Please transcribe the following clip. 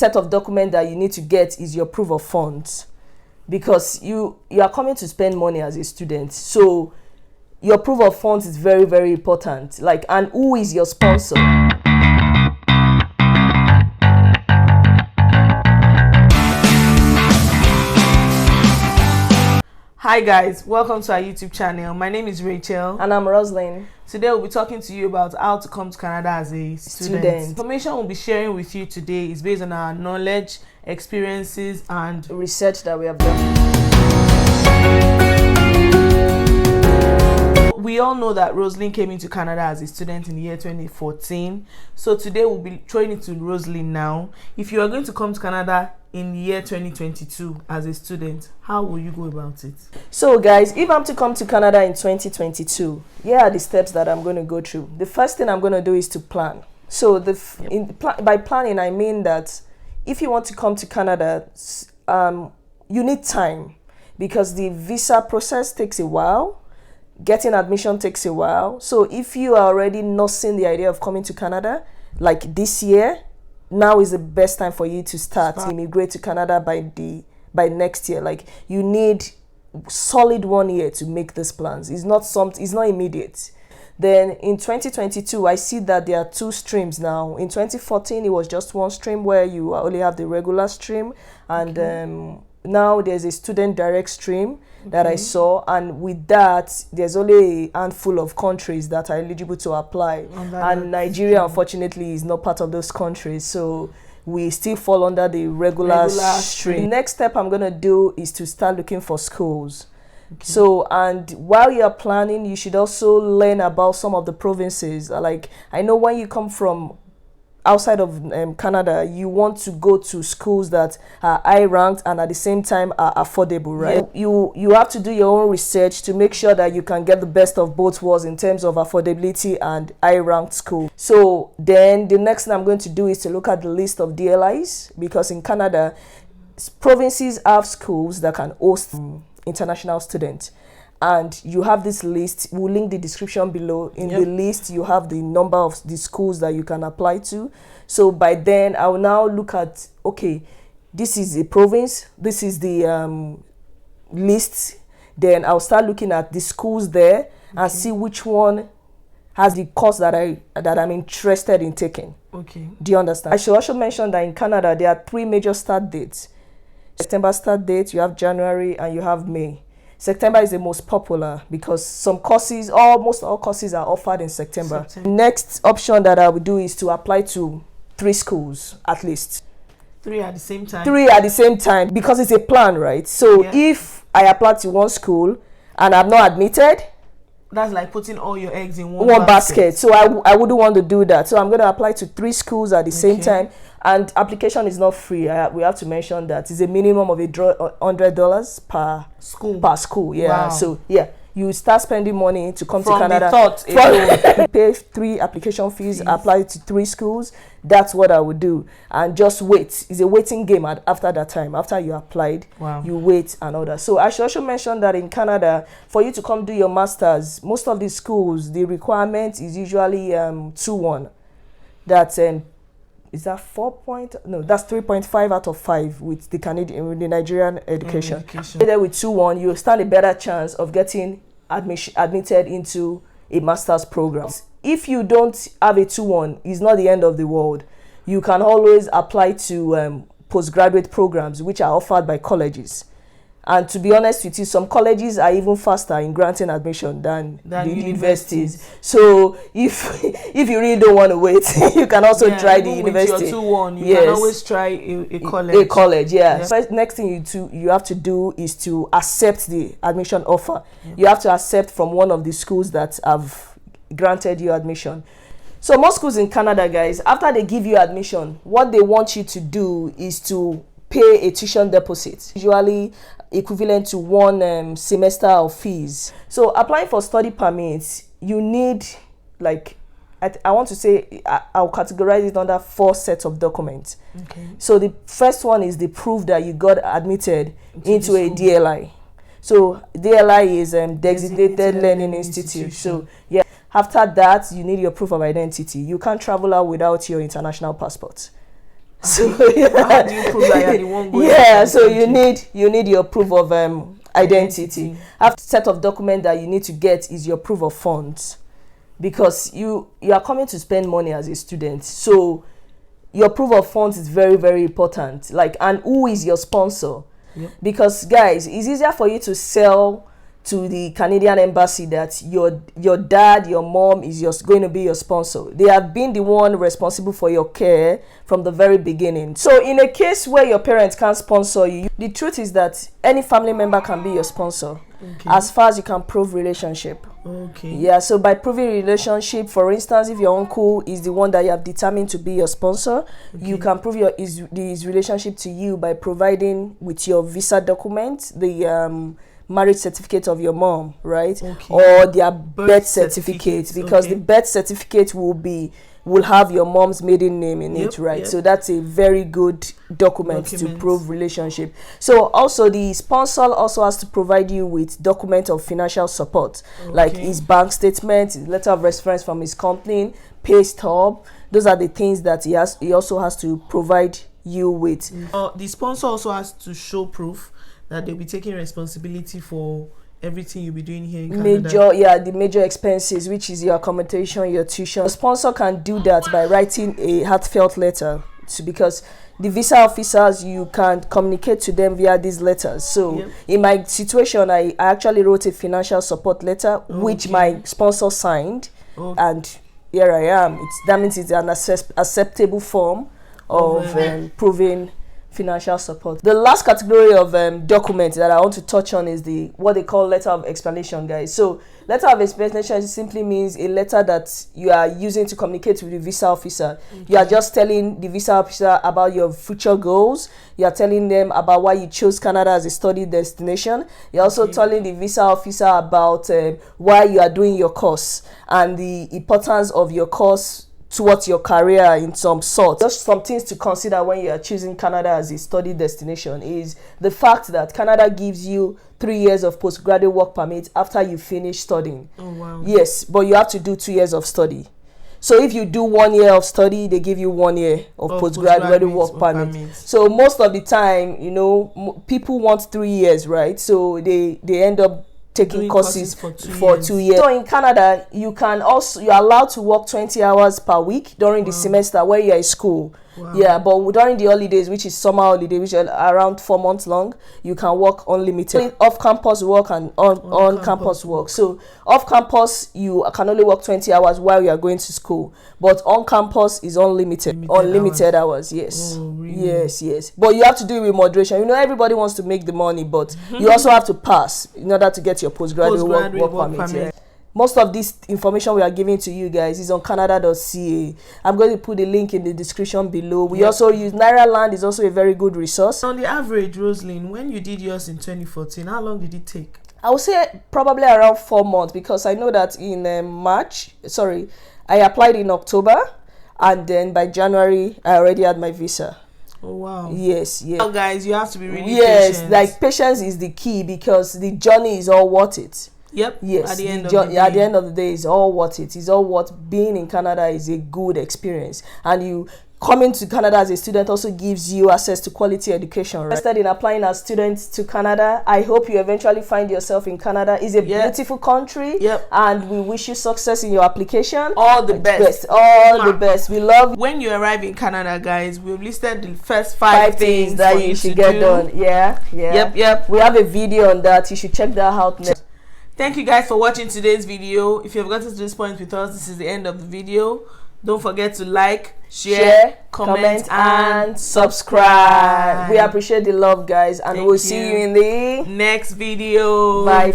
set of documents that you need to get is your proof of funds, because you are coming to spend money as a student. So your proof of funds is very, very important. Like, and who is your sponsor? Hi guys, welcome to our YouTube channel. My name is Rachel. And I'm Roslyn. Today we'll be talking to you about how to come to Canada as a student. Information we'll be sharing with you today is based on our knowledge, experiences and research that we have done. We all know that Roslyn came into Canada as a student in the year 2014. So today we'll be throwing it to Roslyn now. If you are going to come to Canada in the year 2022 as a student, how will you go about it? So guys, if I'm to come to Canada in 2022, here are the steps that I'm going to go through. The first thing I'm going to do is to plan. So by planning, I mean that if you want to come to Canada, you need time, because the visa process takes a while. Getting admission takes a while. So if you are already nursing the idea of coming to Canada, like this year, now is the best time for you to start immigrate to Canada by next year. Like, you need solid 1 year to make these plans. It's not immediate. Then in 2022, I see that there are two streams now. In 2014, it was just one stream where you only have the regular stream, and now there's a student direct stream that I saw, and with that there's only a handful of countries that are eligible to apply, and Nigeria unfortunately is not part of those countries, so we still fall under the regular stream. The next step I'm going to do is to start looking for schools. So, and while you're planning, you should also learn about some of the provinces. Like, I know when you come from outside of Canada, you want to go to schools that are high ranked and at the same time are affordable, right? You have to do your own research to make sure that you can get the best of both worlds in terms of affordability and high ranked school. So then the next thing I'm going to do is to look at the list of DLIs, because in Canada, provinces have schools that can host international students. And you have this list. We'll link the description below. In the list, you have the number of the schools that you can apply to. So by then, I will now look at, okay, this is the province, this is the list. Then I'll start looking at the schools there and see which one has the course that I'm interested in taking. Okay. Do you understand? I should also mention that in Canada, there are 3 major start dates. September start date, you have January, and you have May. September is the most popular because some courses, almost all courses are offered in September. Next option that I would do is to apply to 3 schools at least. 3 at the same time? 3 at the same time, because it's a plan, right? So if I apply to one school and I'm not admitted, that's like putting all your eggs in one basket. So I wouldn't want to do that. So I'm going to apply to 3 schools at the same time. And application is not free. We have to mention that it's a minimum of $100 per school. Yeah. Wow. So you start spending money to come to Canada. You pay 3 application fees, apply to 3 schools. That's what I would do, and just wait. It's a waiting game after that time. After you applied, you wait and all that. So I should also mention that in Canada, for you to come do your masters, most of these schools, the requirement is usually 2-1. That's is that 3.5 out of 5 with the Nigerian education. There with 2-1, you stand a better chance of getting admitted into a master's program. If you don't have a 2-1, it's not the end of the world. You can always apply to postgraduate programs which are offered by colleges. And to be honest with you, some colleges are even faster in granting admission than the universities. So if you really don't want to wait, you can also try the university. Your 2-1, you can always try a college. A college, First, next thing you have to do is to accept the admission offer. You have to accept from one of the schools that have granted you admission. So most schools in Canada, guys, after they give you admission, what they want you to do is to pay a tuition deposit, usually equivalent to 1 semester of fees. So applying for study permits, you need, like, I want to say, I'll categorize it under 4 sets of documents. Okay. So the first one is the proof that you got admitted into a DLI. So DLI is Designated Learning Institute. So after that, you need your proof of identity. You can't travel out without your international passport. So how do you prove that you're the one going? Yeah, so you need your proof of identity. After set of document that you need to get is your proof of funds, because you are coming to spend money as a student. So your proof of funds is very, very important. Like, and who is your sponsor? Yep. Because guys, it's easier for you to sell to the Canadian embassy that your dad, your mom is going to be your sponsor. They have been the one responsible for your care from the very beginning. So in a case where your parents can't sponsor you, the truth is that any family member can be your sponsor, as far as you can prove relationship. Okay. Yeah, so by proving relationship, for instance, if your uncle is the one that you have determined to be your sponsor, you can prove his relationship to you by providing with your visa document, the marriage certificate of your mom, right? Or their birth certificate, because the birth certificate will have your mom's maiden name in it, right? So that's a very good document to prove relationship. So also the sponsor also has to provide you with document of financial support, like his bank statement, his letter of reference from his company, pay stub. Those are the things that he also has to provide you with. The sponsor also has to show proof that they'll be taking responsibility for everything you'll be doing here in Canada. The major expenses, which is your accommodation, your tuition. The sponsor can do that by writing a heartfelt letter, because the visa officers, you can communicate to them via these letters. So in my situation, I actually wrote a financial support letter, which my sponsor signed, and here I am. That means it's an acceptable form of proving financial support. The last category of documents that I want to touch on is what they call letter of explanation, guys. So letter of explanation simply means a letter that you are using to communicate with the visa officer. You are just telling the visa officer about your future goals. You are telling them about why you chose Canada as a study destination. You're also telling the visa officer about why you are doing your course and the importance of your course towards your career in some sort. Just some things to consider when you are choosing Canada as a study destination is the fact that Canada gives you 3 years of postgraduate work permit after you finish studying. Oh wow. Yes, but you have to do 2 years of study. So if you do 1 year of study, they give you 1 year of postgraduate work permit. So most of the time, people want 3 years, right? So they end up taking courses for 2 years. So in Canada, you're allowed to work 20 hours per week during the semester where you're in school. Yeah, but during the holidays, which is summer holiday, which are around 4 months long, you can work unlimited. Off-campus work and on-campus work. So off-campus, you can only work 20 hours while you are going to school. But on-campus is unlimited hours. Yes. Oh, really? Yes. But you have to do it with moderation. Everybody wants to make the money, but you also have to pass in order to get your postgraduate work permit. Yeah. Most of this information we are giving to you guys is on canada.ca. I'm going to put the link in the description below. We also use Nairaland, is also a very good resource. On the average, Rosalind, when you did yours in 2014, how long did it take? I would say probably around 4 months, because I know that in I applied in October, and then by January I already had my visa. Oh wow. Yes. Well, guys, you have to be really patient. Like patience is the key, because the journey is all worth it. Yep. Yes. At the end of the day, it's all worth it. It's all worth being in Canada is a good experience, and you coming to Canada as a student also gives you access to quality education. Right? Interested in applying as students to Canada? I hope you eventually find yourself in Canada. It's a beautiful country. Yep. And we wish you success in your application. All the best. All the best. We love. When you arrive in Canada, guys, we've listed the first 5 things that you should get done. Yeah. Yep. We have a video on that. You should check that out next. Thank you guys for watching today's video. If you have gotten to this point with us, this is the end of the video. Don't forget to like, share, comment, and subscribe. We appreciate the love, guys, and we'll see you in the next video. Bye.